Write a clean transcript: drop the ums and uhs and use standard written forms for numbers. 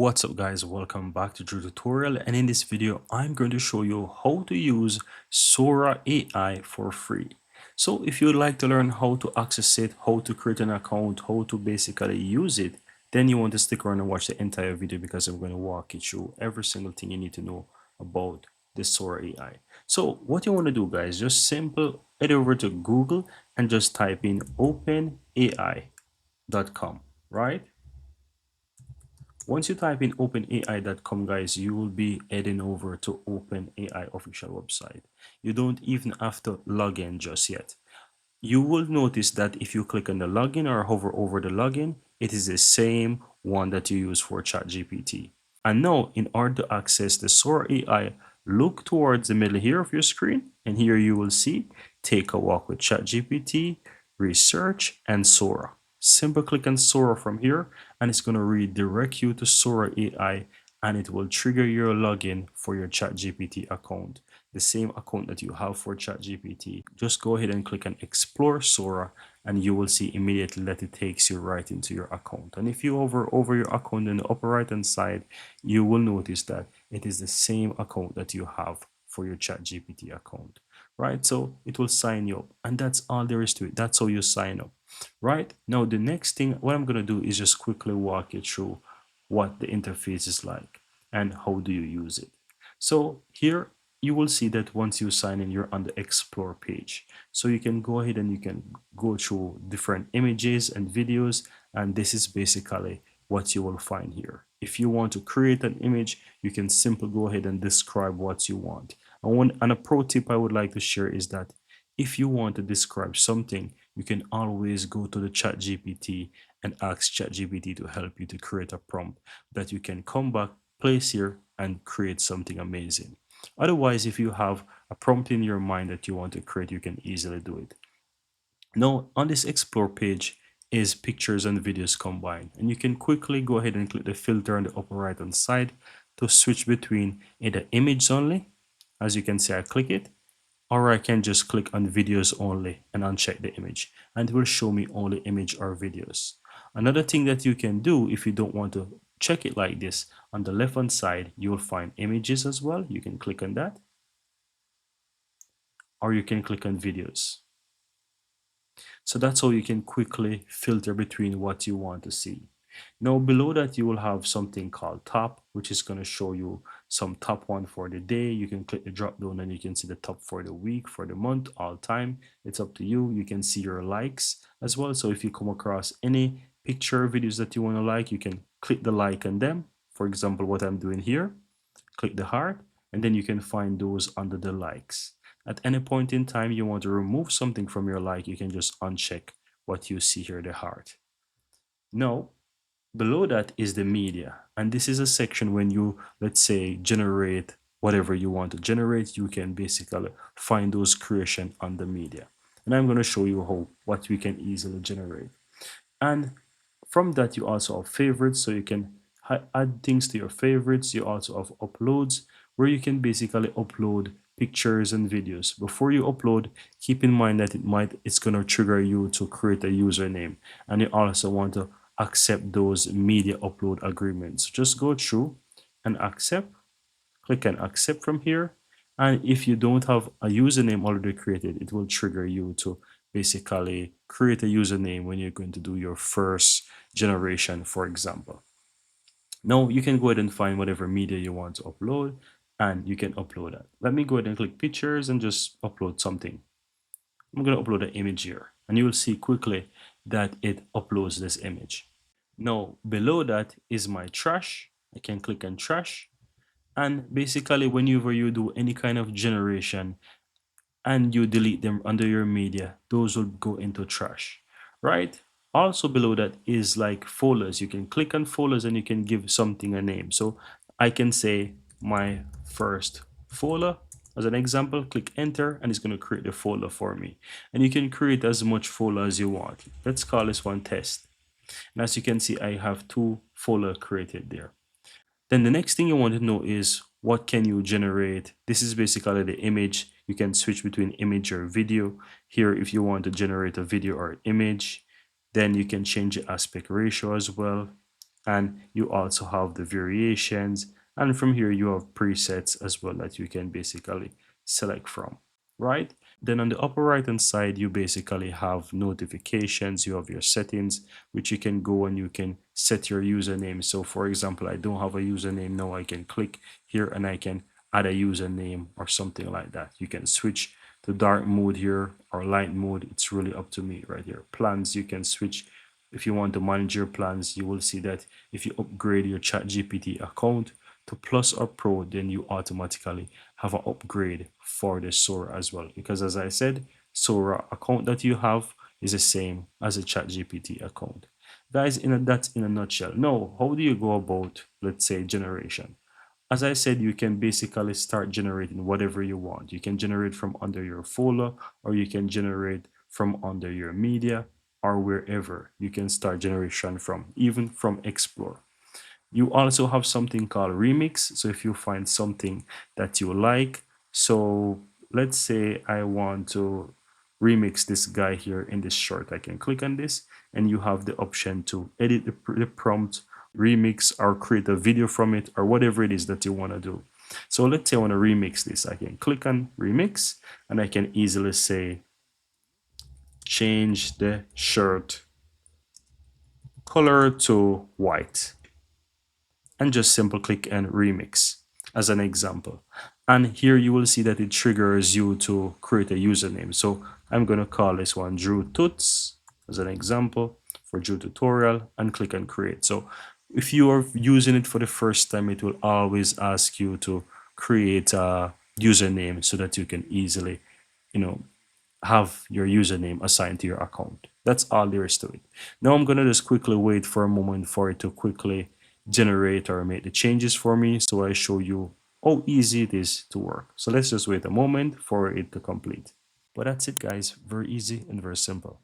What's up guys, welcome back to the tutorial, and in this video I'm going to show you how to use Sora AI for free. So if you'd like to learn how to access it, how to create an account, how to basically use it, then you want to stick around and watch the entire video because I'm going to walk you through every single thing you need to know about the Sora AI. So what you want to do guys, just simple head over to Google and just type in openai.com, right? Once you type in openai.com, guys, you will be heading over to OpenAI official website. You don't even have to log in just yet. You will notice that if you click on the login or hover over the login, it is the same one that you use for ChatGPT. And now, in order to access the Sora AI, look towards the middle here of your screen, and here you will see Take a Walk with ChatGPT, Research, and Sora. Simply click on Sora from here, and it's going to redirect you to Sora AI, and it will trigger your login for your ChatGPT account, the same account that you have for ChatGPT. Just go ahead and click on Explore Sora, and you will see immediately that it takes you right into your account. And if you hover over your account in the upper right hand side, you will notice that it is the same account that you have for your ChatGPT account, right? So it will sign you up, and that's all there is to it. That's how you sign up, right? Now the next thing, what I'm going to do is just quickly walk you through what the interface is like and how do you use it. So here you will see that once you sign in, you're on the explore page. So you can go ahead and you can go through different images and videos, and this is basically what you will find here. If you want to create an image, you can simply go ahead and describe what you want. And a pro tip I would like to share is that if you want to describe something, you can always go to the ChatGPT and ask ChatGPT to help you to create a prompt that you can come back, place here, and create something amazing. Otherwise, if you have a prompt in your mind that you want to create, you can easily do it. Now, on this explore page is pictures and videos combined, and you can quickly go ahead and click the filter on the upper right hand side to switch between either image only, as you can see I click it, or I can just click on videos only and uncheck the image, and it will show me only image or videos. Another thing that you can do if you don't want to check it like this, on the left hand side you will find images as well. You can click on that, or you can click on videos. So that's how you can quickly filter between what you want to see. Now below that you will have something called top, which is going to show you some top one for the day. You can click the drop down and you can see the top for the week, for the month, all time. It's up to you. You can see your likes as well. So if you come across any picture videos that you want to like, you can click the like on them. For example, what I'm doing here, click the heart, and then you can find those under the likes. At any point in time you want to remove something from your like, you can just uncheck what you see here, the heart. Now below that is the media, and this is a section when you, let's say, generate whatever you want to generate, you can basically find those creation on the media, and I'm going to show you how what we can easily generate. And from that you also have favorites, so you can add things to your favorites. You also have uploads, where you can basically upload pictures and videos. Before you upload, keep in mind that it's going to trigger you to create a username, and you also want to accept those media upload agreements. Just go through and accept, click on accept from here, and if you don't have a username already created, it will trigger you to basically create a username when you're going to do your first generation, for example. Now you can go ahead and find whatever media you want to upload, and you can upload that. Let me go ahead and click pictures and just upload something. I'm going to upload an image here, and you will see quickly that it uploads this image. Now below that is my trash. I can click on trash, and basically whenever you do any kind of generation and you delete them under your media, those will go into trash, right? Also below that is like folders. You can click on folders and you can give something a name. So I can say my first folder as an example, click enter, and it's going to create the folder for me. And you can create as much folder as you want. Let's call this one test. And as you can see, I have 2 folders created there. Then the next thing you want to know is what can you generate. This is basically the image. You can switch between image or video. Here, if you want to generate a video or image, then you can change the aspect ratio as well. And you also have the variations, and from here you have presets as well that you can basically select from, right? Then on the upper right hand side you basically have notifications, you have your settings, which you can go and you can set your username. So for example, I don't have a username now, I can click here and I can add a username or something like that. You can switch to dark mode here or light mode, it's really up to me right here. Plans, you can switch. If you want to manage your plans, you will see that if you upgrade your ChatGPT account to Plus or Pro, then you automatically have an upgrade for the Sora as well. Because as I said, Sora account that you have is the same as a ChatGPT account. Guys, that's in a nutshell. Now, how do you go about, let's say, generation? As I said, you can basically start generating whatever you want. You can generate from under your folder, or you can generate from under your media, or wherever you can start generation from, even from Explore. You also have something called remix. So if you find something that you like, so let's say I want to remix this guy here in this short, I can click on this and you have the option to edit the prompt, remix, or create a video from it, or whatever it is that you want to do. So let's say I want to remix this. I can click on remix and I can easily say change the shirt color to white, and just simple click and remix as an example. And here you will see that it triggers you to create a username. So I'm going to call this one Drew Tuts as an example for Drew tutorial, and click on create. So if you are using it for the first time, it will always ask you to create a username so that you can easily, you know, have your username assigned to your account. That's all there is to it. Now I'm gonna just quickly wait for a moment for it to quickly generate or make the changes for me, so I show you how easy it is to work. So let's just wait a moment for it to complete. But that's it, guys. Very easy and very simple.